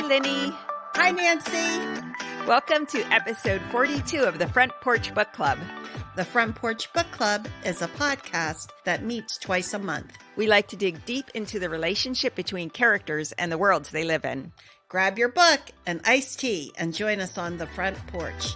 Lenny. Hi, Nancy. Welcome to episode 42 of the Front Porch Book Club. The Front Porch Book Club is a podcast that meets twice a month. We like to dig deep into the relationship between characters and the worlds they live in. Grab your book and iced tea and join us on the front porch.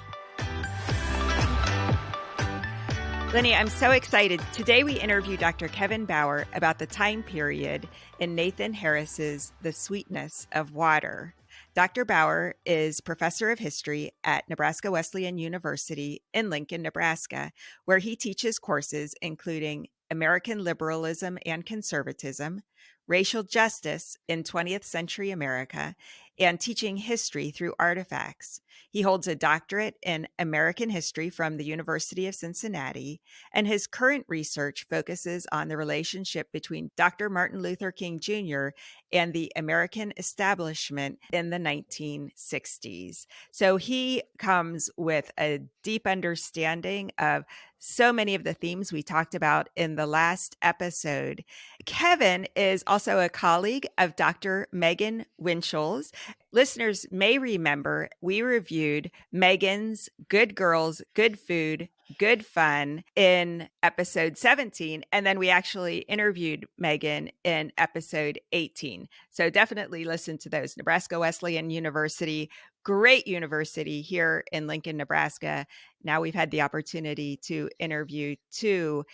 Lenny, I'm so excited. Today we interview Dr. Kevin Bauer about the time period in Nathan Harris's The Sweetness of Water. Dr. Bauer is professor of history at Nebraska Wesleyan University in Lincoln, Nebraska, where he teaches courses including American liberalism and conservatism, racial justice in 20th century America, and teaching history through artifacts. He holds a doctorate in American history from the University of Cincinnati, and his current research focuses on the relationship between Dr. Martin Luther King Jr. and the American establishment in the 1960s. So he comes with a deep understanding of so many of the themes we talked about in the last episode. Kevin is also a colleague of Dr. Megan Winchell's. Listeners may remember we reviewed Megan's Good Girls, Good Food, Good Fun in episode 17, and then we actually interviewed Megan in episode 18. So definitely listen to those. Nebraska Wesleyan University, great university here in Lincoln, Nebraska. Now we've had the opportunity to interview two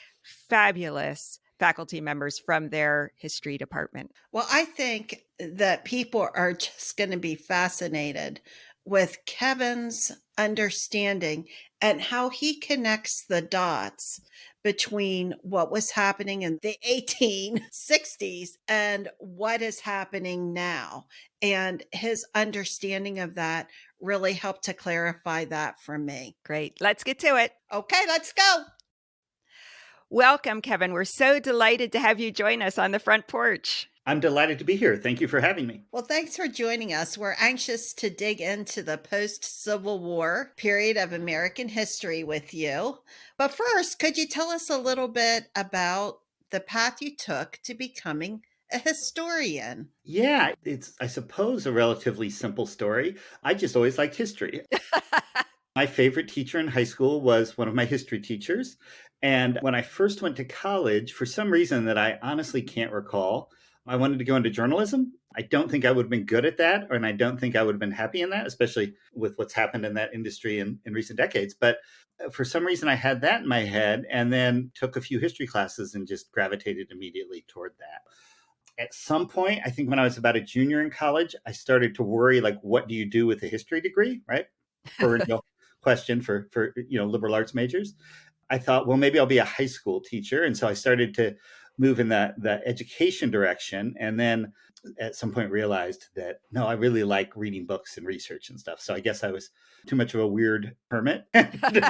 fabulous faculty members from their history department. Well, I think that people are just going to be fascinated with Kevin's understanding and how he connects the dots between what was happening in the 1860s and what is happening now. And his understanding of that really helped to clarify that for me. Great. Let's get to it. Okay, let's go. Welcome, Kevin. We're so delighted to have you join us on the front porch. I'm delighted to be here. Thank you for having me. Well, thanks for joining us. We're anxious to dig into the post-Civil War period of American history with you. But first, could you tell us a little bit about the path you took to becoming a historian? Yeah, it's, I suppose, a relatively simple story. I just always liked history. My favorite teacher in high school was one of my history teachers. And when I first went to college, for some reason that I honestly can't recall, I wanted to go into journalism. I don't think I would have been good at that, and I don't think I would have been happy in that, especially with what's happened in that industry in recent decades. But for some reason, I had that in my head and then took a few history classes and just gravitated immediately toward that. At some point, I think when I was about a junior in college, I started to worry, like, what do you do with a history degree, right? For question for liberal arts majors. I thought, well, maybe I'll be a high school teacher. And so I started to move in the education direction. And then at some point realized that, no, I really like reading books and research and stuff. So I guess I was too much of a weird hermit. Decided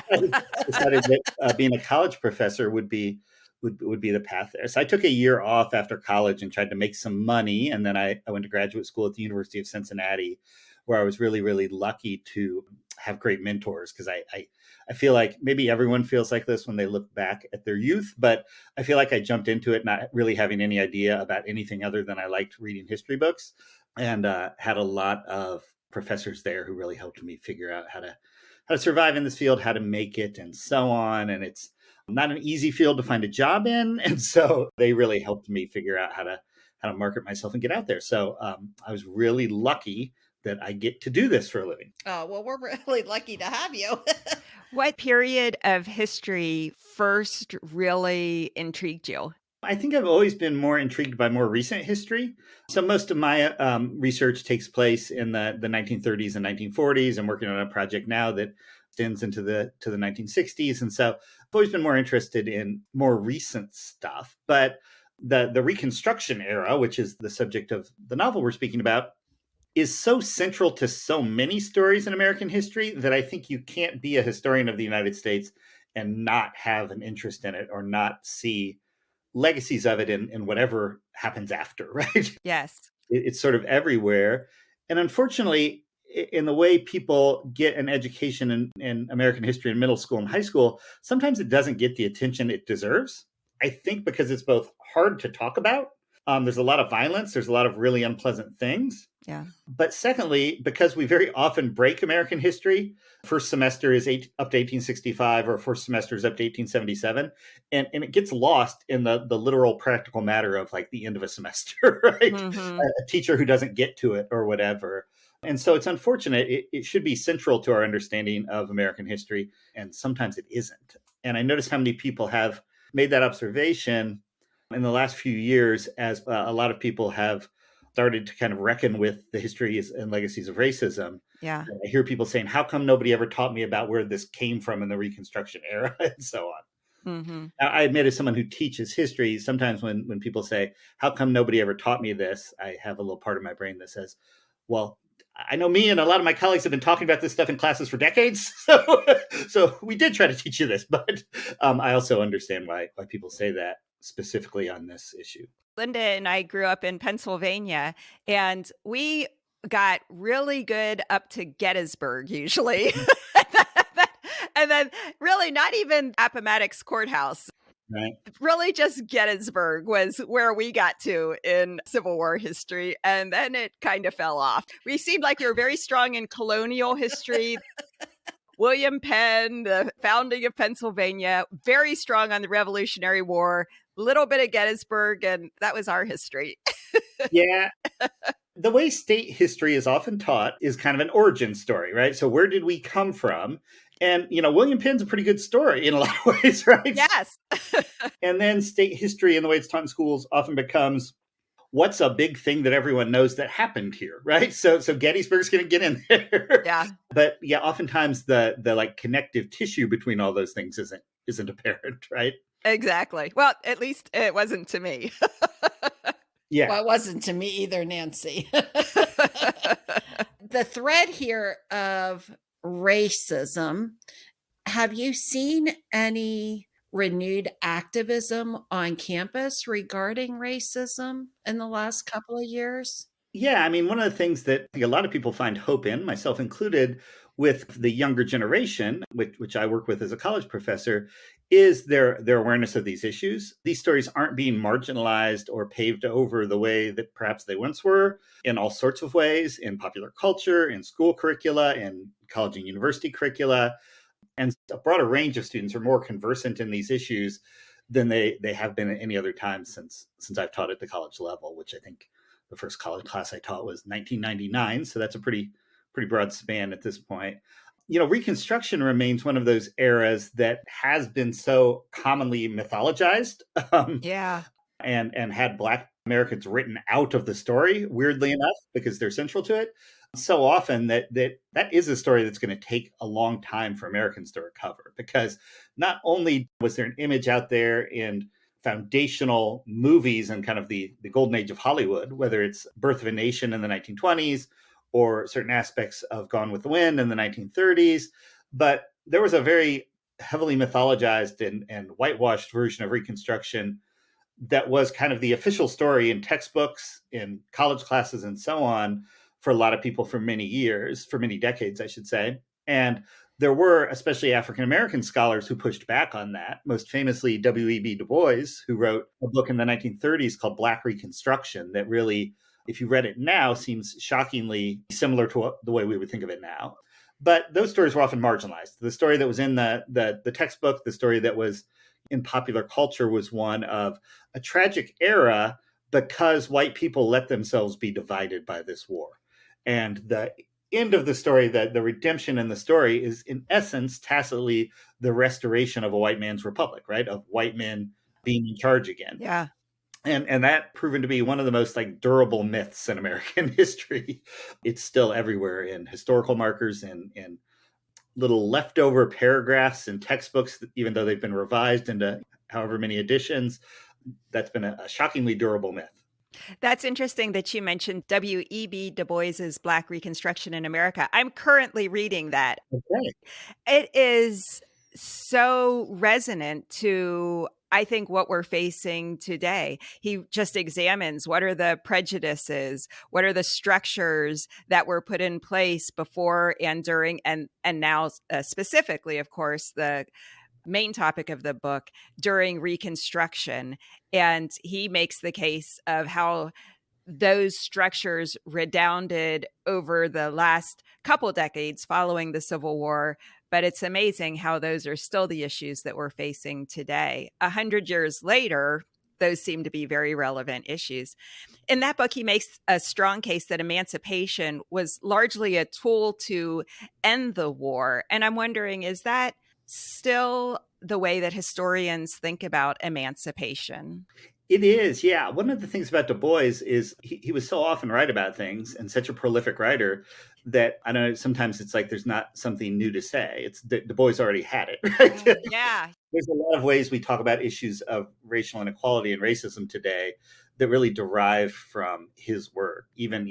that being a college professor would be the path there. So I took a year off after college and tried to make some money. And then I went to graduate school at the University of Cincinnati, where I was really, really lucky to have great mentors, because I feel like maybe everyone feels like this when they look back at their youth, but I feel like I jumped into it not really having any idea about anything other than I liked reading history books, and had a lot of professors there who really helped me figure out how to survive in this field, how to make it, and so on. And it's not an easy field to find a job in, and so they really helped me figure out how to market myself and get out there. So I was really lucky that I get to do this for a living. Oh, well, we're really lucky to have you. What period of history first really intrigued you? I think I've always been more intrigued by more recent history. So most of my research takes place in the 1930s and 1940s. I'm working on a project now that extends into the 1960s. And so I've always been more interested in more recent stuff. But the Reconstruction era, which is the subject of the novel we're speaking about, is so central to so many stories in American history that I think you can't be a historian of the United States and not have an interest in it or not see legacies of it in whatever happens after, right? Yes. It's sort of everywhere. And unfortunately, in the way people get an education in American history in middle school and high school, sometimes it doesn't get the attention it deserves. I think because it's both hard to talk about There's a lot of violence. There's a lot of really unpleasant things. Yeah. But secondly, because we very often break American history, first semester is up to 1865 or first semester is up to 1877. And it gets lost in the literal practical matter of like the end of a semester, right? Mm-hmm. A teacher who doesn't get to it or whatever. And so it's unfortunate. It should be central to our understanding of American history. And sometimes it isn't. And I noticed how many people have made that observation in the last few years as a lot of people have started to kind of reckon with the histories and legacies of racism. Yeah. I hear people saying, how come nobody ever taught me about where this came from in the Reconstruction era and so on? Mm-hmm. I admit, as someone who teaches history, sometimes when people say, how come nobody ever taught me this? I have a little part of my brain that says, well, I know me and a lot of my colleagues have been talking about this stuff in classes for decades. So we did try to teach you this, but I also understand why people say that specifically on this issue. Linda and I grew up in Pennsylvania, and we got really good up to Gettysburg usually. And then really not even Appomattox Courthouse. Right. Really just Gettysburg was where we got to in Civil War history. And then it kind of fell off. We seemed like we were very strong in colonial history. William Penn, the founding of Pennsylvania, very strong on the Revolutionary War, little bit of Gettysburg, and that was our history. Yeah. The way state history is often taught is kind of an origin story, right? So where did we come from? And, William Penn's a pretty good story in a lot of ways, right? Yes. And then state history and the way it's taught in schools often becomes, what's a big thing that everyone knows that happened here, right? So Gettysburg's going to get in there. Yeah. But yeah, oftentimes the like connective tissue between all those things isn't apparent, right? Exactly. Well, at least it wasn't to me. Yeah. Well, it wasn't to me either, Nancy. The thread here of racism, have you seen any renewed activism on campus regarding racism in the last couple of years? Yeah, I mean, one of the things that a lot of people find hope in, myself included, with the younger generation, which I work with as a college professor, is their awareness of these issues. These stories aren't being marginalized or paved over the way that perhaps they once were, in all sorts of ways, in popular culture, in school curricula, in college and university curricula. And a broader range of students are more conversant in these issues than they have been at any other time since I've taught at the college level, which I think the first college class I taught was 1999. So that's a pretty broad span at this point. Reconstruction remains one of those eras that has been so commonly mythologized. Yeah. And had Black Americans written out of the story, weirdly enough, because they're central to it. So often that is a story that's going to take a long time for Americans to recover, because not only was there an image out there in foundational movies and kind of the golden age of Hollywood, whether it's Birth of a Nation in the 1920s or certain aspects of Gone with the Wind in the 1930s, but there was a very heavily mythologized and whitewashed version of Reconstruction that was kind of the official story in textbooks, in college classes, and so on for a lot of people for many years, for many decades, I should say. And there were especially African-American scholars who pushed back on that, most famously W.E.B. Du Bois, who wrote a book in the 1930s called Black Reconstruction that really, if you read it now, seems shockingly similar to the way we would think of it now. But those stories were often marginalized. The story that was in the textbook, the story that was in popular culture was one of a tragic era because white people let themselves be divided by this war. And the end of the story, that the redemption in the story is in essence tacitly the restoration of a white man's republic, right? Of white men being in charge again. Yeah. And that proven to be one of the most like durable myths in American history. It's still everywhere in historical markers and in little leftover paragraphs in textbooks, even though they've been revised into however many editions. That's been a shockingly durable myth. That's interesting that you mentioned W.E.B. Du Bois's Black Reconstruction in America. I'm currently reading that. Okay. It is so resonant to, I think, what we're facing today. He just examines what are the prejudices, what are the structures that were put in place before and during, and now specifically, of course, the main topic of the book during Reconstruction. And he makes the case of how those structures redounded over the last couple decades following the Civil War. But it's amazing how those are still the issues that we're facing today. 100 years later, those seem to be very relevant issues. In that book, he makes a strong case that emancipation was largely a tool to end the war. And I'm wondering, is that still the way that historians think about emancipation? It is, yeah. One of the things about Du Bois is he was so often right about things and such a prolific writer that I know sometimes it's like there's not something new to say. It's Du Bois already had it, right? Yeah. There's a lot of ways we talk about issues of racial inequality and racism today that really derive from his work. Even,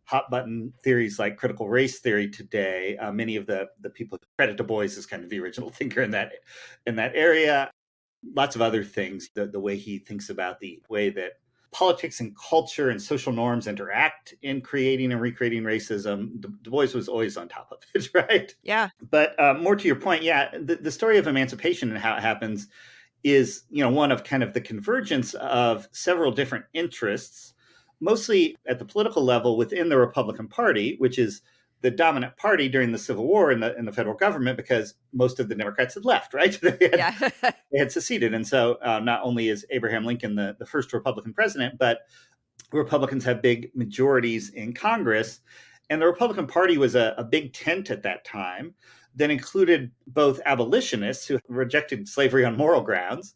hot button theories like critical race theory today, many of the people who credit Du Bois as kind of the original thinker in that area. Lots of other things, the way he thinks about the way that politics and culture and social norms interact in creating and recreating racism. Du Bois was always on top of it, right? Yeah. But more to your point, yeah, the story of emancipation and how it happens is, one of kind of the convergence of several different interests, mostly at the political level within the Republican Party, which is the dominant party during the Civil War in the federal government, because most of the Democrats had left, right? They had seceded. And so not only is Abraham Lincoln the first Republican president, but Republicans have big majorities in Congress. And the Republican Party was a big tent at that time that included both abolitionists who rejected slavery on moral grounds,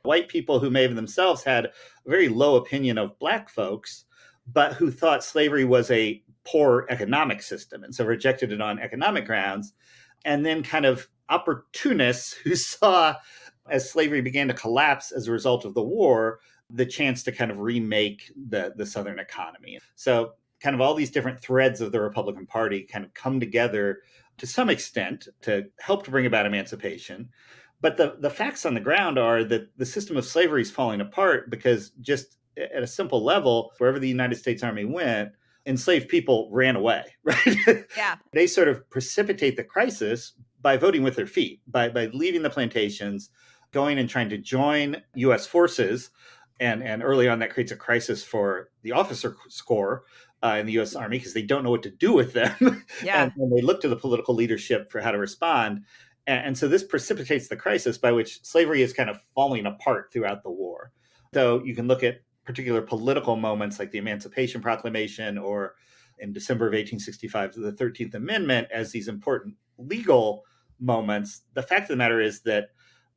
white people who may have themselves had a very low opinion of Black folks, but who thought slavery was a poor economic system, and so rejected it on economic grounds. And then kind of opportunists who saw, as slavery began to collapse as a result of the war, the chance to kind of remake the Southern economy. So kind of all these different threads of the Republican Party kind of come together to some extent to help to bring about emancipation. But the facts on the ground are that the system of slavery is falling apart because, just at a simple level, wherever the United States Army went, enslaved people ran away, right? Yeah. They sort of precipitate the crisis by voting with their feet, by leaving the plantations, going and trying to join U.S. forces. And early on, that creates a crisis for the officer corps in the U.S. Army because they don't know what to do with them. Yeah. And they look to the political leadership for how to respond. And so this precipitates the crisis by which slavery is kind of falling apart throughout the war. So you can look at particular political moments like the Emancipation Proclamation or in December of 1865, the 13th Amendment as these important legal moments. The fact of the matter is that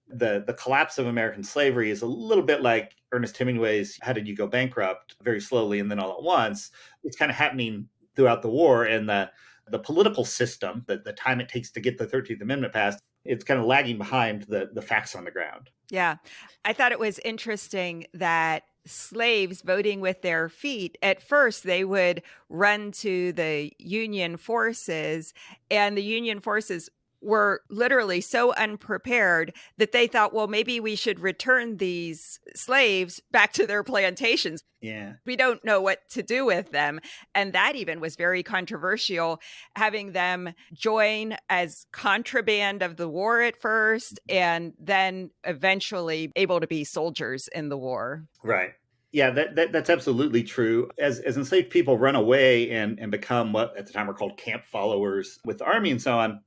the collapse of American slavery is a little bit like Ernest Hemingway's How Did You Go Bankrupt? Very slowly and then all at once. It's kind of happening throughout the war, and the political system, the time it takes to get the 13th Amendment passed, it's kind of lagging behind the facts on the ground. Yeah. I thought it was interesting that slaves voting with their feet, at first they would run to the Union forces, and the Union forces were literally so unprepared that they thought, well, maybe we should return these slaves back to their plantations. Yeah. We don't know what to do with them. And that even was very controversial, having them join as contraband of the war at first, and then eventually able to be soldiers in the war. Right. Yeah, that's absolutely true. As enslaved people run away and become what at the time were called camp followers with the army and so on,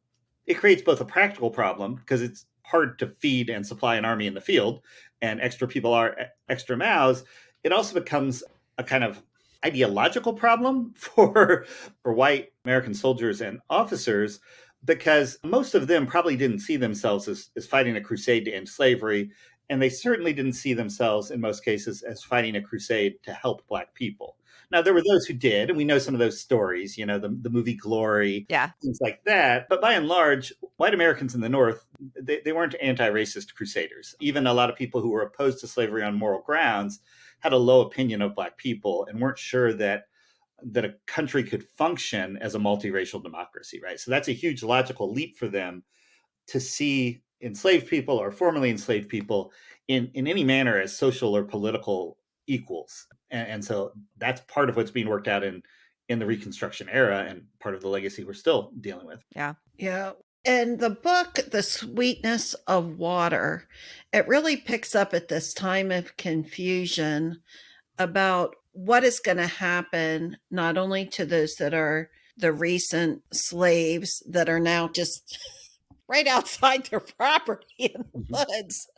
it creates both a practical problem because it's hard to feed and supply an army in the field, and extra people are extra mouths. It also becomes a kind of ideological problem for white American soldiers and officers, because most of them probably didn't see themselves as fighting a crusade to end slavery. And they certainly didn't see themselves, in most cases, as fighting a crusade to help Black people. Now, there were those who did, and we know some of those stories, the movie Glory, Yeah, things like that. But by and large, white Americans in the North, they weren't anti-racist crusaders. Even a lot of people who were opposed to slavery on moral grounds had a low opinion of Black people and weren't sure that a country could function as a multiracial democracy, right? So that's a huge logical leap for them to see enslaved people or formerly enslaved people in any manner as social or political equals. And so that's part of what's being worked out in the Reconstruction era and part of the legacy we're still dealing with. Yeah. Yeah. In the book, The Sweetness of Water, it really picks up at this time of confusion about what is going to happen, not only to those that are the recent slaves that are now just right outside their property in the woods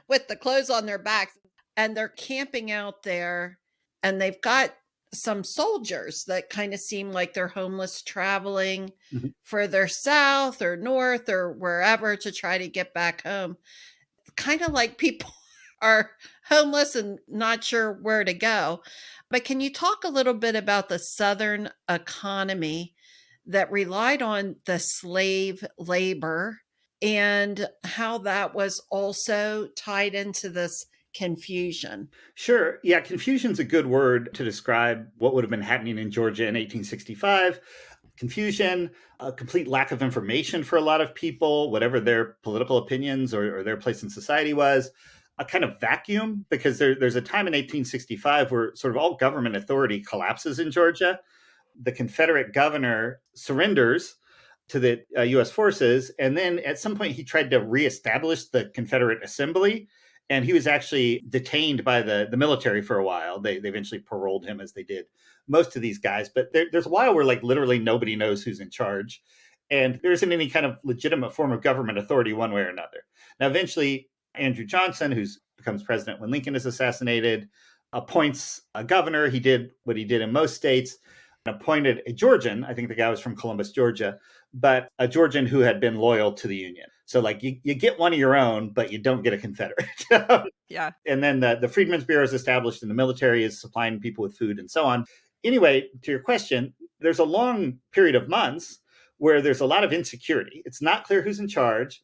with the clothes on their backs, and they're camping out there, and they've got some soldiers that kind of seem like they're homeless traveling further south or north or wherever to try to get back home. Kind of like people are homeless and not sure where to go. But can you talk a little bit about the Southern economy that relied on the slave labor and how that was also tied into this confusion? Sure. Yeah, confusion's a good word to describe what would have been happening in Georgia in 1865. Confusion, a complete lack of information for a lot of people, whatever their political opinions or their place in society was, a kind of vacuum, because there's a time in 1865 where sort of all government authority collapses in Georgia. The Confederate governor surrenders to the U.S. forces. And then at some point, he tried to reestablish the Confederate Assembly. And he was actually detained by the military for a while. They eventually paroled him, as they did most of these guys. But there's a while where like literally nobody knows who's in charge. And there isn't any kind of legitimate form of government authority one way or another. Now, eventually, Andrew Johnson, who becomes president when Lincoln is assassinated, appoints a governor. He did what he did in most states, appointed a Georgian. I think the guy was from Columbus, Georgia, but a Georgian who had been loyal to the Union. So like you get one of your own, but you don't get a Confederate. Yeah. And then the Freedmen's Bureau is established and the military is supplying people with food and so on. Anyway, to your question, there's a long period of months where there's a lot of insecurity. It's not clear who's in charge.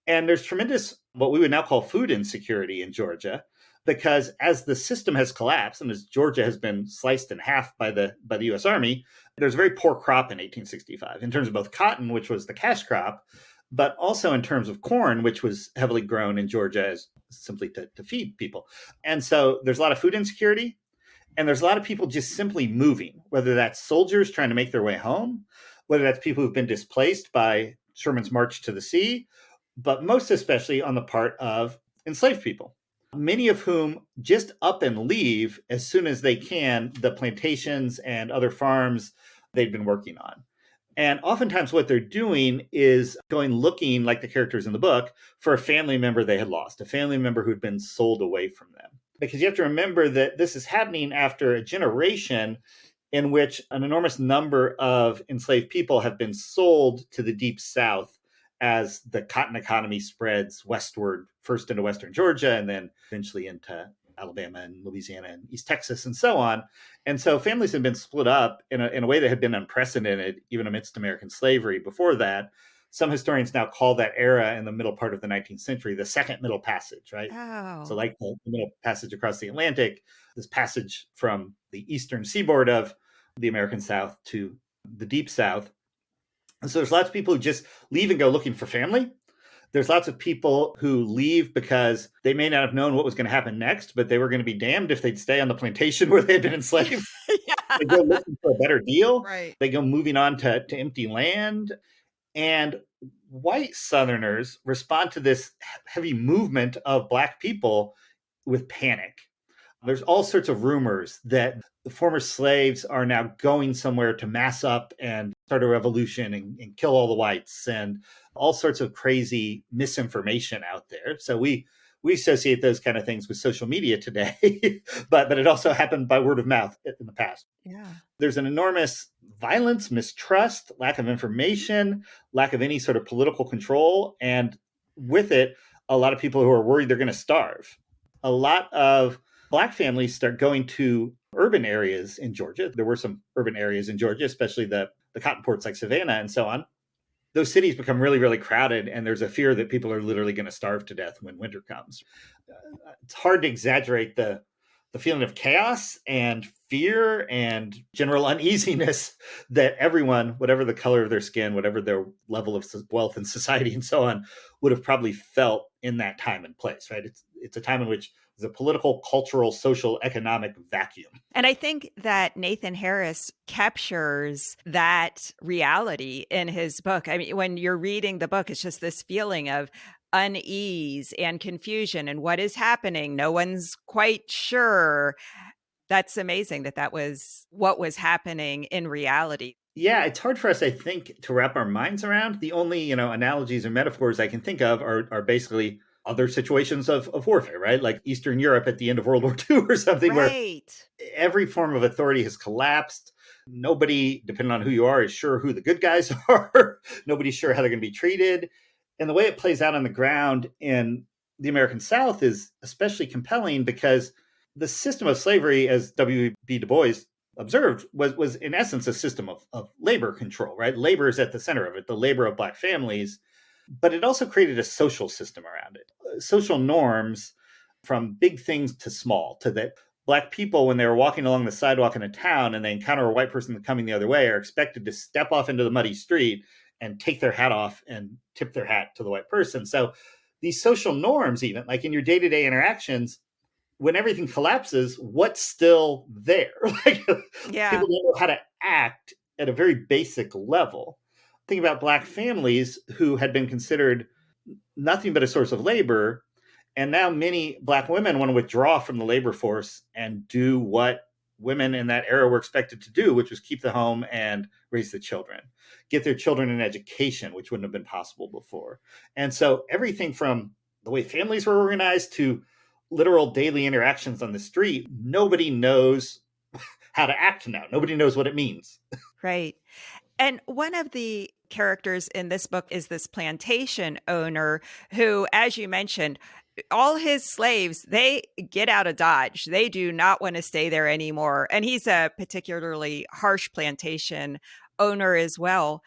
And there's tremendous, what we would now call food insecurity in Georgia, because as the system has collapsed and as Georgia has been sliced in half by the U.S. Army, there's a very poor crop in 1865 in terms of both cotton, which was the cash crop, but also in terms of corn, which was heavily grown in Georgia as simply to feed people. And so there's a lot of food insecurity, and there's a lot of people just simply moving, whether that's soldiers trying to make their way home, whether that's people who've been displaced by Sherman's march to the sea, but most especially on the part of enslaved people, many of whom just up and leave as soon as they can the plantations and other farms they've been working on. And oftentimes what they're doing is going looking, like the characters in the book, for a family member they had lost, a family member who'd been sold away from them. Because you have to remember that this is happening after a generation in which an enormous number of enslaved people have been sold to the Deep South as the cotton economy spreads westward, first into Western Georgia, and then eventually into Alabama and Louisiana and East Texas and so on. And so families had been split up in a way that had been unprecedented, even amidst American slavery before that. Some historians now call that era in the middle part of the 19th century the Second Middle Passage, right? Oh. So like the Middle Passage across the Atlantic, this passage from the eastern seaboard of the American South to the Deep South. And so there's lots of people who just leave and go looking for family. There's lots of people who leave because they may not have known what was going to happen next, but they were going to be damned if they'd stay on the plantation where they had been enslaved. Yeah. They go looking for a better deal. Right. They go moving on to empty land. And white Southerners respond to this heavy movement of Black people with panic. There's all sorts of rumors that the former slaves are now going somewhere to mass up and start a revolution and kill all the whites, and all sorts of crazy misinformation out there. So we associate those kind of things with social media today, but it also happened by word of mouth in the past. Yeah. There's an enormous violence, mistrust, lack of information, lack of any sort of political control, and with it, a lot of people who are worried they're going to starve. A lot of Black families start going to urban areas in Georgia. There were some urban areas in Georgia, especially the cotton ports like Savannah and so on. Those cities become really, really crowded, and there's a fear that people are literally going to starve to death when winter comes. It's hard to exaggerate the feeling of chaos and fear and general uneasiness that everyone, whatever the color of their skin, whatever their level of wealth in society and so on, would have probably felt in that time and place, right? It's a time in which is a political, cultural, social, economic vacuum. And I think that Nathan Harris captures that reality in his book. I mean, when you're reading the book, it's just this feeling of unease and confusion and what is happening. No one's quite sure. That's amazing that that was what was happening in reality. Yeah, it's hard for us, I think, to wrap our minds around. The only, analogies or metaphors I can think of are basically other situations of warfare, right? Like Eastern Europe at the end of World War II or something, where Right. every form of authority has collapsed. Nobody, depending on who you are, is sure who the good guys are. Nobody's sure how they're going to be treated. And the way it plays out on the ground in the American South is especially compelling because the system of slavery, as W.B. Du Bois observed, was in essence a system of labor control, right? Labor is at the center of it, the labor of Black families. But it also created a social system around it, social norms from big things to small, to that Black people, when they were walking along the sidewalk in a town and they encounter a white person coming the other way, are expected to step off into the muddy street and take their hat off and tip their hat to the white person. So these social norms, even like in your day-to-day interactions, when everything collapses, what's still there? Like Yeah. people don't know how to act at a very basic level. Think about Black families who had been considered nothing but a source of labor. And now many Black women want to withdraw from the labor force and do what women in that era were expected to do, which was keep the home and raise the children, get their children an education, which wouldn't have been possible before. And so everything from the way families were organized to literal daily interactions on the street, nobody knows how to act now. Nobody knows what it means. Right. And one of the characters in this book is this plantation owner who, as you mentioned, all his slaves, they get out of Dodge. They do not want to stay there anymore. And he's a particularly harsh plantation owner as well.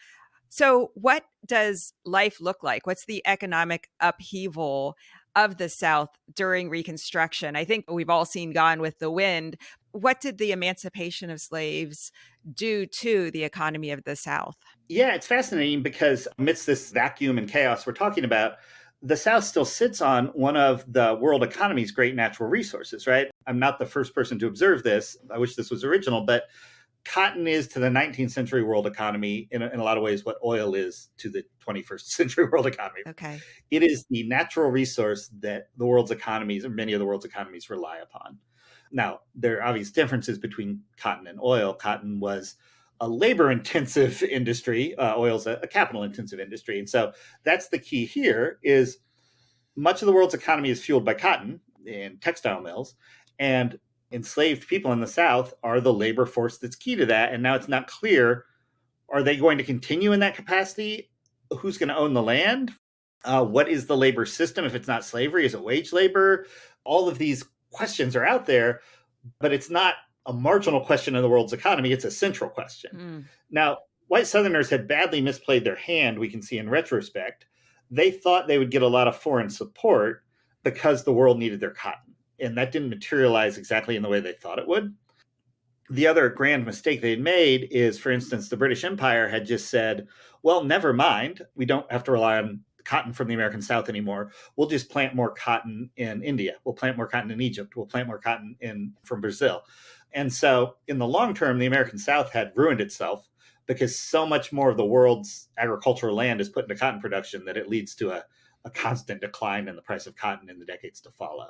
So, what does life look like? What's the economic upheaval of the South during Reconstruction? I think we've all seen Gone with the Wind. What did the emancipation of slaves do to the economy of the South? Yeah, it's fascinating because amidst this vacuum and chaos we're talking about, the South still sits on one of the world economy's great natural resources, right? I'm not the first person to observe this. I wish this was original, but cotton is to the 19th century world economy in a lot of ways what oil is to the 21st century world economy. Okay. It is the natural resource that the world's economies, or many of the world's economies, rely upon. Now, there are obvious differences between cotton and oil. Cotton was a labor-intensive industry. Oil's a capital-intensive industry. And so that's the key here is much of the world's economy is fueled by cotton and textile mills. And enslaved people in the South are the labor force that's key to that. And now it's not clear, are they going to continue in that capacity? Who's going to own the land? What is the labor system if it's not slavery? Is it wage labor? All of these questions are out there, but it's not a marginal question in the world's economy. It's a central question. Now, white Southerners had badly misplayed their hand, we can see in retrospect. They thought they would get a lot of foreign support because the world needed their cotton. And that didn't materialize exactly in the way they thought it would. The other grand mistake they had made is, for instance, the British Empire had just said, well, never mind. We don't have to rely on cotton from the American South anymore. We'll just plant more cotton in India. We'll plant more cotton in Egypt. We'll plant more cotton from Brazil. And so in the long term, the American South had ruined itself because so much more of the world's agricultural land is put into cotton production that it leads to a constant decline in the price of cotton in the decades to follow.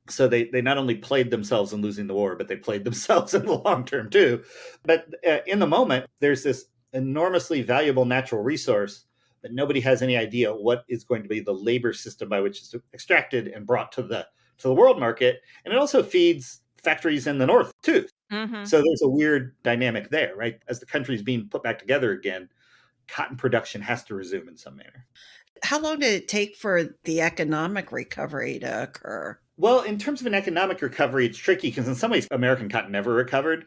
So they not only played themselves in losing the war, but they played themselves in the long term too. But in the moment, there's this enormously valuable natural resource that nobody has any idea what is going to be the labor system by which it's extracted and brought to the world market. And it also feeds factories in the North too. Mm-hmm. So there's a weird dynamic there, right? As the country is being put back together again, cotton production has to resume in some manner. How long did it take for the economic recovery to occur? Well, in terms of an economic recovery, it's tricky because in some ways, American cotton never recovered.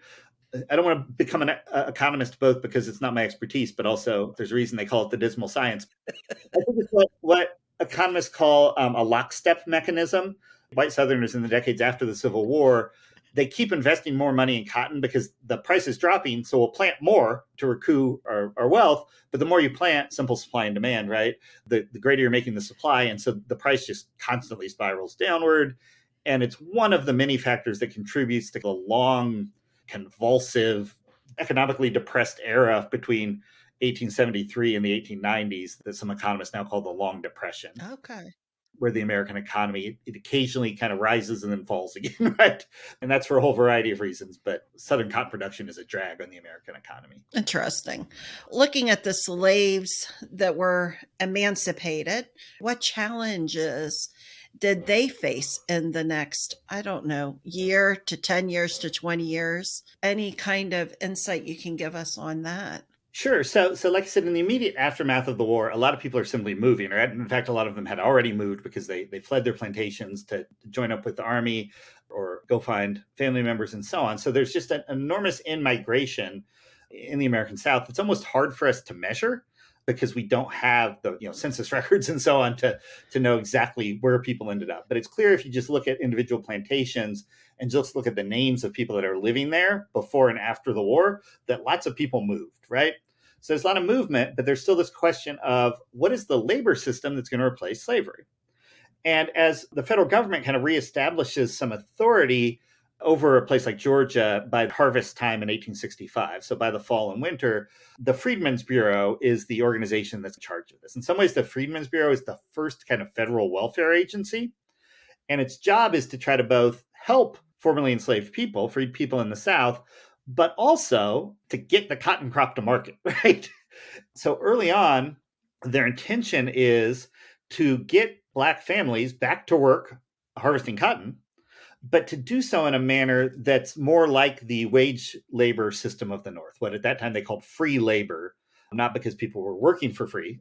I don't want to become an economist, both because it's not my expertise, but also there's a reason they call it the dismal science. I think it's what economists call a lockstep mechanism. White Southerners in the decades after the Civil War, they keep investing more money in cotton because the price is dropping. So we'll plant more to recoup our wealth. But the more you plant, simple supply and demand, right? The greater you're making the supply. And so the price just constantly spirals downward. And it's one of the many factors that contributes to the long, convulsive, economically depressed era between 1873 and the 1890s that some economists now call the Long Depression. Okay. Where the American economy, it occasionally kind of rises and then falls again, right? And that's for a whole variety of reasons. But Southern cotton production is a drag on the American economy. Interesting. Looking at the slaves that were emancipated, what challenges did they face in the next, I don't know, year to 10 years to 20 years? Any kind of insight you can give us on that? Sure. So like I said, in the immediate aftermath of the war, a lot of people are simply moving, right? In fact, a lot of them had already moved because they fled their plantations to join up with the army or go find family members and so on. So there's just an enormous in-migration in the American South. It's almost hard for us to measure because we don't have the census records and so on to know exactly where people ended up. But it's clear if you just look at individual plantations and just look at the names of people that are living there before and after the war, that lots of people moved, right? So there's a lot of movement, but there's still this question of what is the labor system that's going to replace slavery? And as the federal government kind of reestablishes some authority over a place like Georgia by harvest time in 1865, so by the fall and winter, the Freedmen's Bureau is the organization that's in charge of this. In some ways, the Freedmen's Bureau is the first kind of federal welfare agency. And its job is to try to both help formerly enslaved people, freed people in the South, but also to get the cotton crop to market, right? So early on, their intention is to get Black families back to work harvesting cotton, but to do so in a manner that's more like the wage labor system of the North, what at that time they called free labor, not because people were working for free,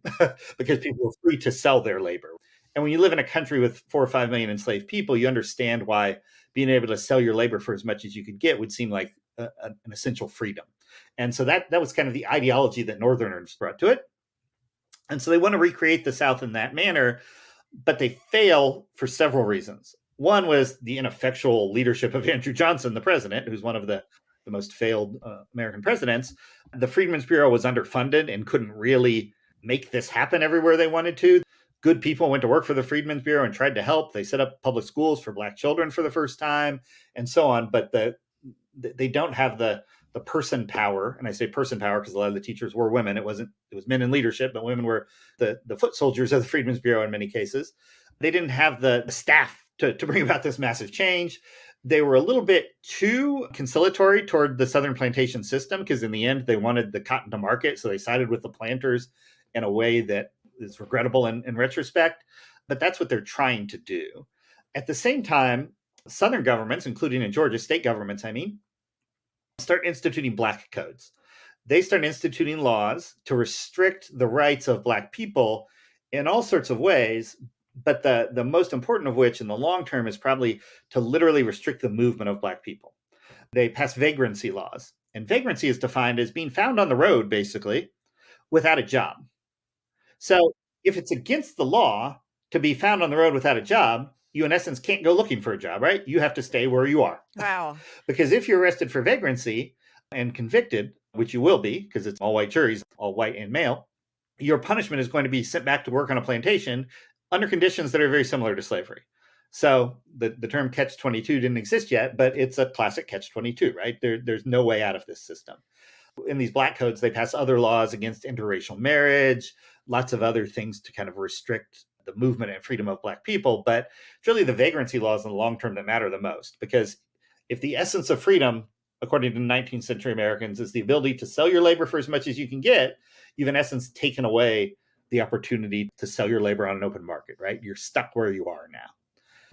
because people were free to sell their labor. And when you live in a country with 4 or 5 million enslaved people, you understand why being able to sell your labor for as much as you could get would seem like an essential freedom. And so that was kind of the ideology that Northerners brought to it. And so they want to recreate the South in that manner, but they fail for several reasons. One was the ineffectual leadership of Andrew Johnson, the president, who's one of the most failed American presidents. The Freedmen's Bureau was underfunded and couldn't really make this happen everywhere they wanted to. Good people went to work for the Freedmen's Bureau and tried to help. They set up public schools for Black children for the first time and so on. But they don't have the person power. And I say person power because a lot of the teachers were women. It was men in leadership, but women were the foot soldiers of the Freedmen's Bureau in many cases. They didn't have the staff to bring about this massive change. They were a little bit too conciliatory toward the Southern plantation system because in the end, they wanted the cotton to market. So they sided with the planters in a way that is regrettable in retrospect. But that's what they're trying to do. At the same time, Southern governments, including in Georgia, state governments, start instituting Black codes. They start instituting laws to restrict the rights of Black people in all sorts of ways. But the most important of which in the long term is probably to literally restrict the movement of Black people. They pass vagrancy laws. And vagrancy is defined as being found on the road, basically, without a job. So if it's against the law to be found on the road without a job, you in essence can't go looking for a job, right? You have to stay where you are. Wow. Because if you're arrested for vagrancy and convicted, which you will be because it's all white juries, all white and male, your punishment is going to be sent back to work on a plantation under conditions that are very similar to slavery. So the term catch-22 didn't exist yet, but it's a classic catch-22, right? There's no way out of this system. In these Black codes, they pass other laws against interracial marriage, lots of other things to kind of restrict the movement and freedom of Black people. But it's really the vagrancy laws in the long term that matter the most, because if the essence of freedom, according to 19th century Americans, is the ability to sell your labor for as much as you can get, you've in essence taken away the opportunity to sell your labor on an open market, right? You're stuck where you are now.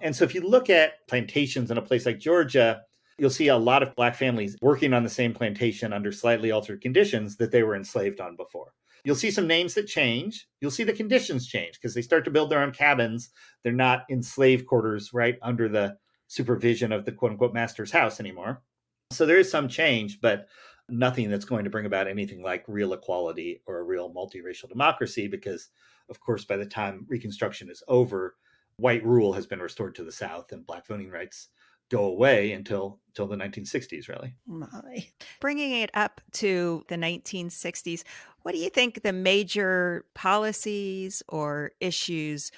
And so if you look at plantations in a place like Georgia, you'll see a lot of Black families working on the same plantation under slightly altered conditions that they were enslaved on before. You'll see some names that change. You'll see the conditions change because they start to build their own cabins. They're not in slave quarters, right, under the supervision of the quote unquote master's house anymore. So there is some change, but nothing that's going to bring about anything like real equality or a real multiracial democracy because, of course, by the time Reconstruction is over, white rule has been restored to the South and Black voting rights go away until the 1960s, really. My. Bringing it up to the 1960s, what do you think the major policies or issues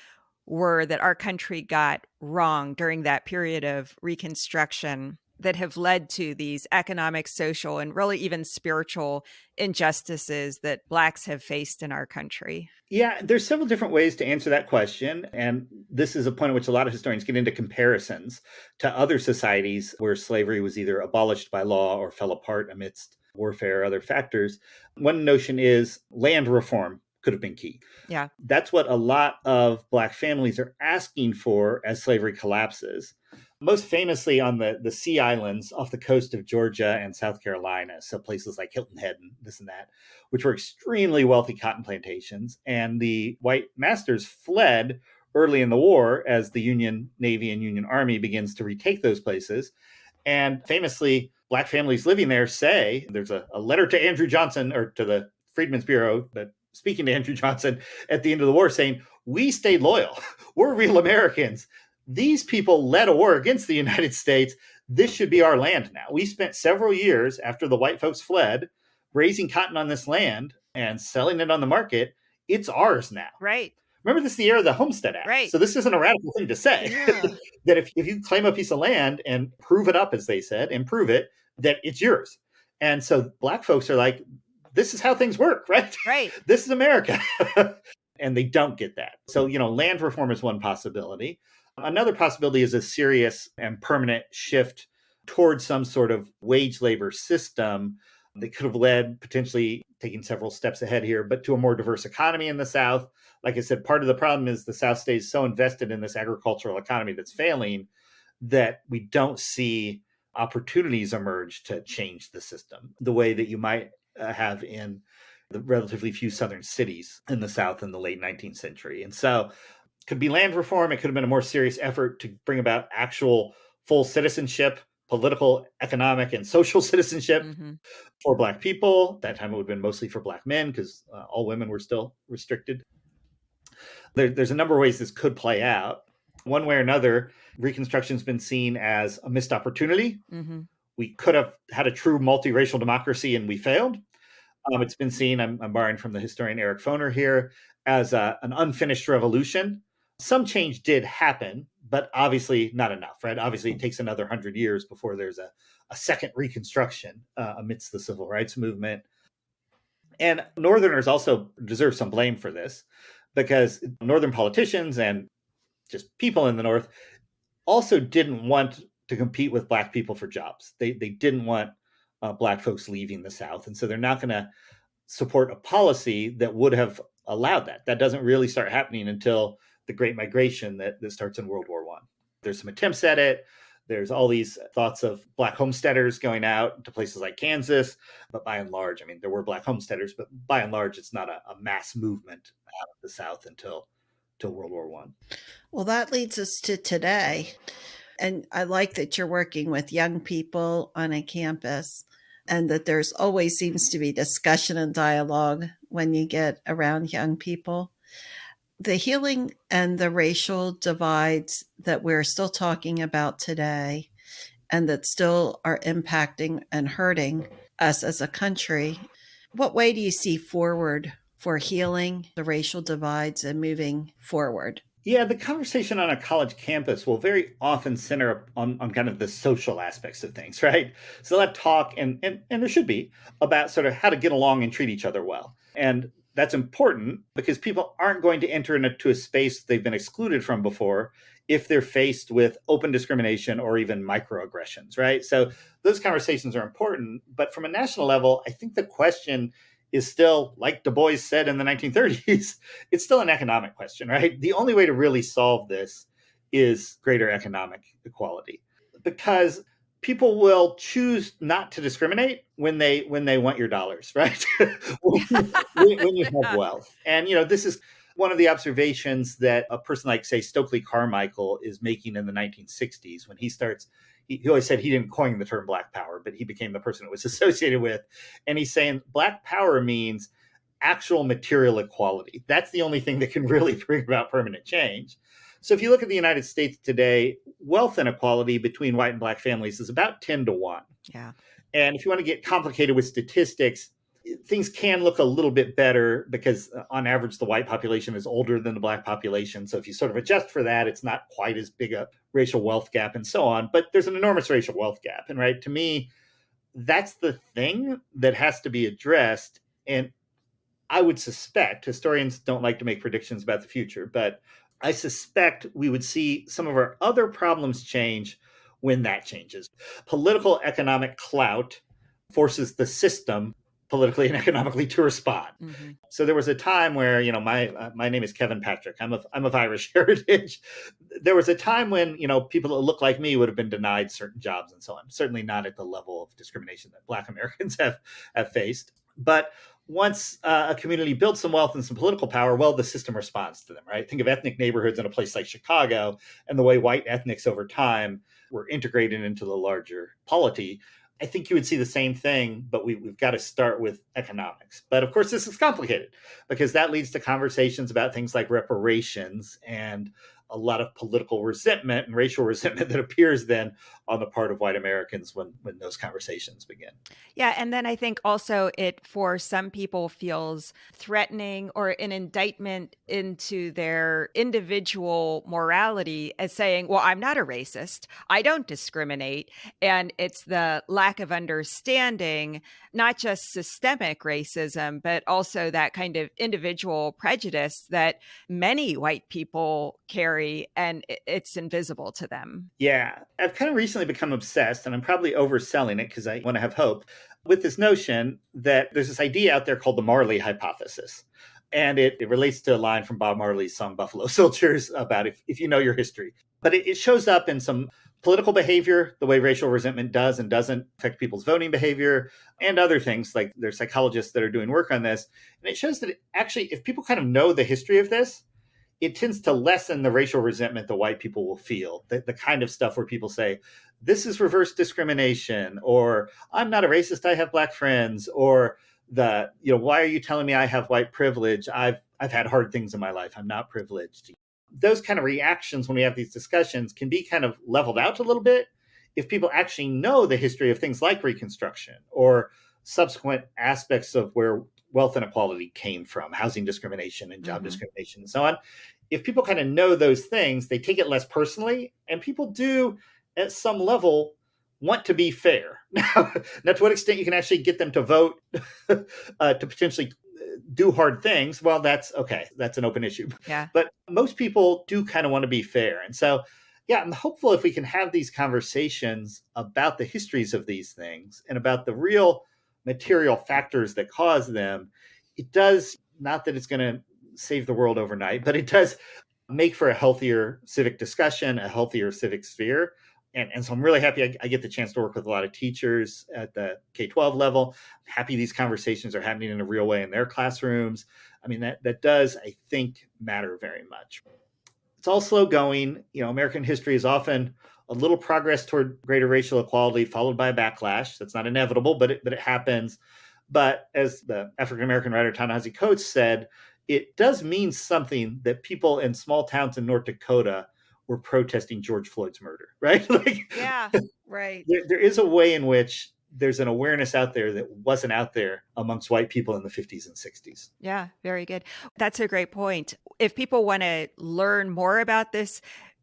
were that our country got wrong during that period of Reconstruction that have led to these economic, social, and really even spiritual injustices that Blacks have faced in our country? Yeah, there's several different ways to answer that question. And this is a point at which a lot of historians get into comparisons to other societies where slavery was either abolished by law or fell apart amidst warfare or other factors. One notion is land reform could have been key. Yeah. That's what a lot of Black families are asking for as slavery collapses. Most famously on the Sea Islands off the coast of Georgia and South Carolina, so places like Hilton Head and this and that, which were extremely wealthy cotton plantations. And the white masters fled early in the war as the Union Navy and Union Army begins to retake those places. And famously, Black families living there say, there's a letter to Andrew Johnson, or to the Freedmen's Bureau, but speaking to Andrew Johnson at the end of the war, saying, we stayed loyal. We're real Americans. These people led a war against the United States. This should be our land now. We spent several years after the white folks fled raising cotton on this land and selling it on the market. It's ours now. Right. Remember, this is the era of the Homestead Act. Right. So this isn't a radical thing to say. Yeah. That if you claim a piece of land and prove it up, as they said, and prove it, that it's yours. And so Black folks are like, this is how things work, right? Right. This is America. And they don't get that. So, land reform is one possibility. Another possibility is a serious and permanent shift towards some sort of wage labor system that could have led, potentially taking several steps ahead here, but to a more diverse economy in the South. Like I said, part of the problem is the South stays so invested in this agricultural economy that's failing that we don't see opportunities emerge to change the system the way that you might have in the relatively few southern cities in the South in the late 19th century. And so it could be land reform. It could have been a more serious effort to bring about actual full citizenship, political, economic, and social citizenship for Black people. That time it would have been mostly for Black men because all women were still restricted. There's a number of ways this could play out. One way or another, Reconstruction's been seen as a missed opportunity. We could have had a true multiracial democracy and we failed. It's been seen, I'm borrowing from the historian Eric Foner here, as an unfinished revolution. Some change did happen, but obviously not enough, right? Obviously, it takes another 100 years before there's a second Reconstruction amidst the civil rights movement. And Northerners also deserve some blame for this because Northern politicians and just people in the North also didn't want to compete with Black people for jobs. They didn't want Black folks leaving the South. And so they're not going to support a policy that would have allowed that. That doesn't really start happening until the Great Migration that starts in World War I. There's some attempts at it. There's all these thoughts of Black homesteaders going out to places like Kansas. But by and large, I mean, there were Black homesteaders, but by and large, it's not a mass movement out of the South until World War I. Well, that leads us to today. And I like that you're working with young people on a campus and that there's always seems to be discussion and dialogue when you get around young people. The healing and the racial divides that we're still talking about today and that still are impacting and hurting us as a country. What way do you see forward for healing the racial divides and moving forward? Yeah, the conversation on a college campus will very often center on kind of the social aspects of things, right? So that talk, and there should be, about sort of how to get along and treat each other well. And that's important because people aren't going to enter into a space they've been excluded from before if they're faced with open discrimination or even microaggressions, right? So those conversations are important. But from a national level, I think the question is still, like Du Bois said in the 1930s, it's still an economic question, right? The only way to really solve this is greater economic equality, because people will choose not to discriminate when they want your dollars, right? when you have wealth. And, this is one of the observations that a person like, say, Stokely Carmichael is making in the 1960s when he starts. He always said he didn't coin the term Black Power, but he became the person it was associated with. And he's saying Black Power means actual material equality. That's the only thing that can really bring about permanent change. So if you look at the United States today, wealth inequality between white and Black families is about 10 to 1. Yeah. And if you want to get complicated with statistics, things can look a little bit better because on average, the white population is older than the black population. So if you sort of adjust for that, it's not quite as big a racial wealth gap and so on. But there's an enormous racial wealth gap. And right, to me, that's the thing that has to be addressed. And I would suspect, historians don't like to make predictions about the future, but I suspect we would see some of our other problems change when that changes. Political economic clout forces the system politically and economically to respond. Mm-hmm. So there was a time where, my name is Kevin Patrick. I'm of Irish heritage. There was a time when, people that look like me would have been denied certain jobs and so on. Certainly not at the level of discrimination that Black Americans have faced. But once a community builds some wealth and some political power, well, the system responds to them, right? Think of ethnic neighborhoods in a place like Chicago and the way white ethnics over time were integrated into the larger polity. I think you would see the same thing, but we've got to start with economics. But of course, this is complicated because that leads to conversations about things like reparations and a lot of political resentment and racial resentment that appears then on the part of white Americans when those conversations begin. Yeah. And then I think also it, for some people, feels threatening or an indictment into their individual morality as saying, well, I'm not a racist. I don't discriminate. And it's the lack of understanding, not just systemic racism, but also that kind of individual prejudice that many white people carry, and it's invisible to them. Yeah, I've kind of recently become obsessed, and I'm probably overselling it because I want to have hope, with this notion that there's this idea out there called the Marley hypothesis. And it relates to a line from Bob Marley's song Buffalo Soldiers about if you know your history. But it shows up in some political behavior, the way racial resentment does and doesn't affect people's voting behavior, and other things. Like there's psychologists that are doing work on this. And it shows that actually, if people kind of know the history of this, it tends to lessen the racial resentment that white people will feel. The kind of stuff where people say, this is reverse discrimination, or I'm not a racist, I have Black friends, or why are you telling me I have white privilege? I've had hard things in my life. I'm not privileged. Those kind of reactions when we have these discussions can be kind of leveled out a little bit if people actually know the history of things like Reconstruction or subsequent aspects of where wealth inequality came from, housing discrimination and job discrimination and so on. If people kind of know those things, they take it less personally, and people do at some level want to be fair. Now, to what extent you can actually get them to vote to potentially do hard things, well, that's okay. That's an open issue. Yeah. But most people do kind of want to be fair. And so, yeah, I'm hopeful if we can have these conversations about the histories of these things and about the real material factors that cause them, it does, not that it's going to save the world overnight, but it does make for a healthier civic discussion, a healthier civic sphere. And so I'm really happy I get the chance to work with a lot of teachers at the K-12 level. I'm happy these conversations are happening in a real way in their classrooms. I mean, that does, I think, matter very much. It's all slow going. American history is often a little progress toward greater racial equality followed by a backlash. That's not inevitable, but it happens. But as the African-American writer Ta-Nehisi Coates said, it does mean something that people in small towns in North Dakota were protesting George Floyd's murder, right? Yeah, right. There is a way in which there's an awareness out there that wasn't out there amongst white people in the 50s and 60s. Yeah, very good. That's a great point. If people want to learn more about this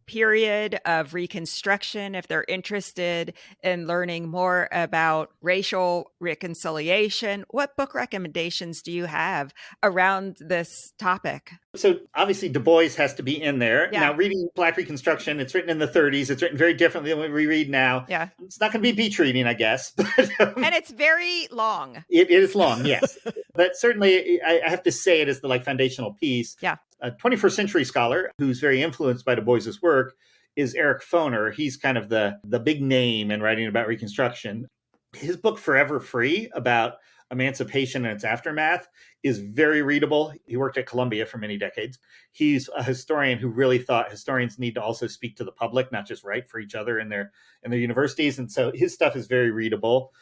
period of Reconstruction, if they're interested in learning more about racial reconciliation, what book recommendations do you have around this topic? So obviously Du Bois has to be in there. Yeah. Now, reading Black Reconstruction, it's written in the 30s. It's written very differently than what we read now. Yeah. It's not going to be beach reading, I guess. But, and it's very long. It is long, yes. But certainly, I have to say it is the foundational piece. Yeah. A 21st century scholar who's very influenced by Du Bois's work is Eric Foner. He's kind of the big name in writing about Reconstruction. His book, Forever Free, about emancipation and its aftermath, is very readable. He worked at Columbia for many decades. He's a historian who really thought historians need to also speak to the public, not just write for each other in their universities. And so his stuff is very readable.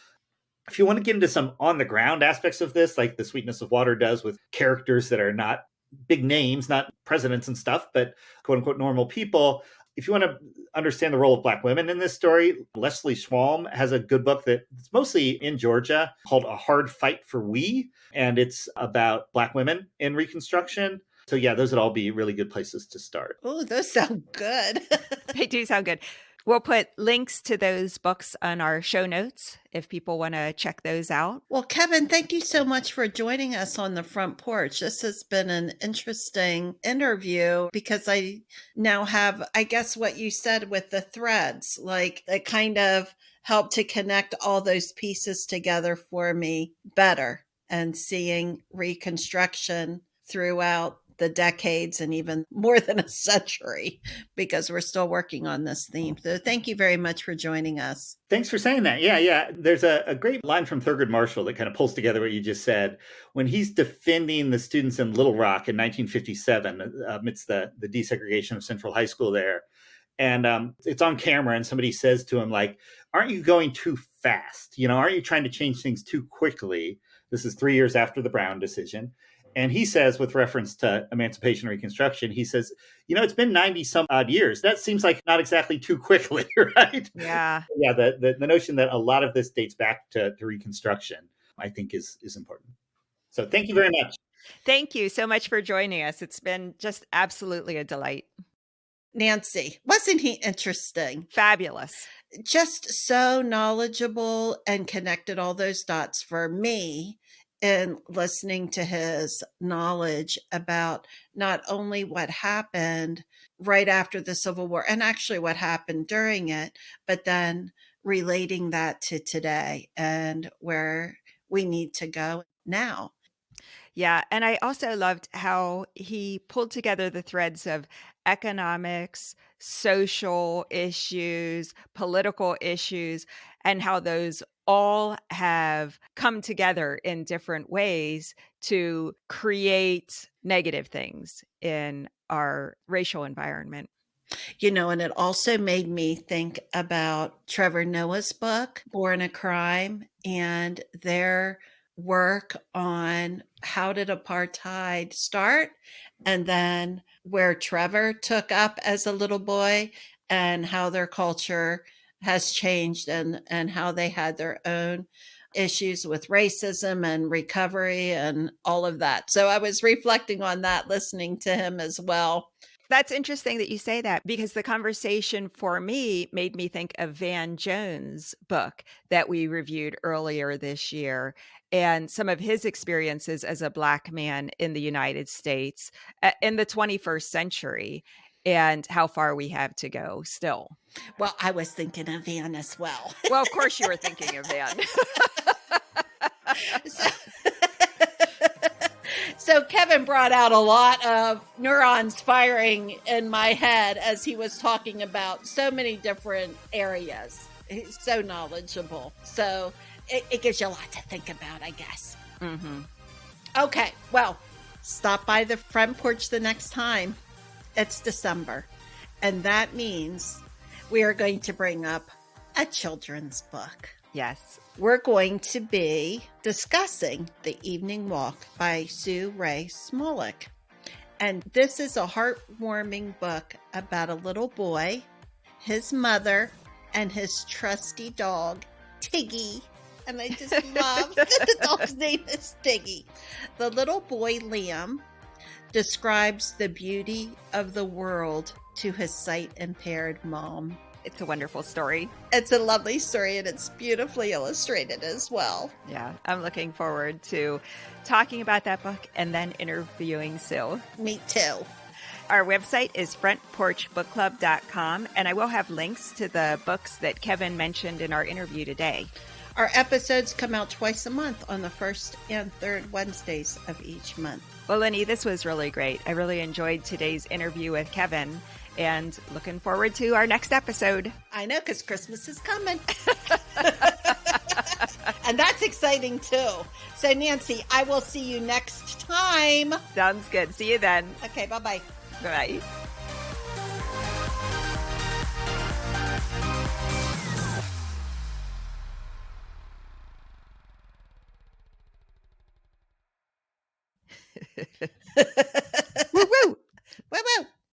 If you want to get into some on-the-ground aspects of this, like The Sweetness of Water does, with characters that are not big names, not presidents and stuff, but quote-unquote normal people, if you want to understand the role of Black women in this story, Leslie Schwalm has a good book that's mostly in Georgia called A Hard Fight for We. And it's about Black women in Reconstruction. So yeah, those would all be really good places to start. Oh, those sound good. They do sound good. We'll put links to those books on our show notes if people want to check those out. Well, Kevin, thank you so much for joining us on the front porch. This has been an interesting interview because I now have, I guess, what you said with the threads, like it kind of helped to connect all those pieces together for me better, and seeing Reconstruction throughout the decades and even more than a century, because we're still working on this theme. So thank you very much for joining us. Thanks for saying that. Yeah. There's a great line from Thurgood Marshall that kind of pulls together what you just said. When he's defending the students in Little Rock in 1957 amidst the desegregation of Central High School there, and it's on camera, and somebody says to him, like, aren't you going too fast? Aren't you trying to change things too quickly? This is 3 years after the Brown decision. And he says, with reference to Emancipation and Reconstruction, he says, it's been 90 some odd years. That seems like not exactly too quickly, right? Yeah. Yeah. The notion that a lot of this dates back to Reconstruction, I think is important. So thank you very much. Thank you so much for joining us. It's been just absolutely a delight. Nancy, wasn't he interesting? Fabulous. Just so knowledgeable and connected all those dots for me in listening to his knowledge about not only what happened right after the Civil War and actually what happened during it, but then relating that to today and where we need to go now. Yeah. And I also loved how he pulled together the threads of economics, social issues, political issues, and how those all have come together in different ways to create negative things in our racial environment. And it also made me think about Trevor Noah's book, Born a Crime, and their work on how did apartheid start, and then where Trevor took up as a little boy, and how their culture has changed, and how they had their own issues with racism and recovery and all of that. So I was reflecting on that, listening to him as well. That's interesting that you say that, because the conversation for me made me think of Van Jones' book that we reviewed earlier this year, and some of his experiences as a Black man in the United States in the 21st century, and how far we have to go still. Well, I was thinking of Van as well. Well, of course you were thinking of Van. So Kevin brought out a lot of neurons firing in my head as he was talking about so many different areas. He's so knowledgeable. So it gives you a lot to think about, I guess. Mm-hmm. Okay, well, stop by the front porch the next time. It's December. And that means we are going to bring up a children's book. Yes. We're going to be discussing The Evening Walk by Sue Ray Smolik. And this is a heartwarming book about a little boy, his mother, and his trusty dog, Tiggy. And I just love that the dog's name is Tiggy. The little boy, Liam, describes the beauty of the world to his sight-impaired mom. It's a wonderful story. It's a lovely story, and it's beautifully illustrated as well. Yeah, I'm looking forward to talking about that book and then interviewing Sue. Me too. Our website is frontporchbookclub.com, and I will have links to the books that Kevin mentioned in our interview today. Our episodes come out twice a month on the first and third Wednesdays of each month. Well, Lenny, this was really great. I really enjoyed today's interview with Kevin, and looking forward to our next episode. I know, because Christmas is coming. And that's exciting too. So Nancy, I will see you next time. Sounds good. See you then. Okay, bye-bye. Bye.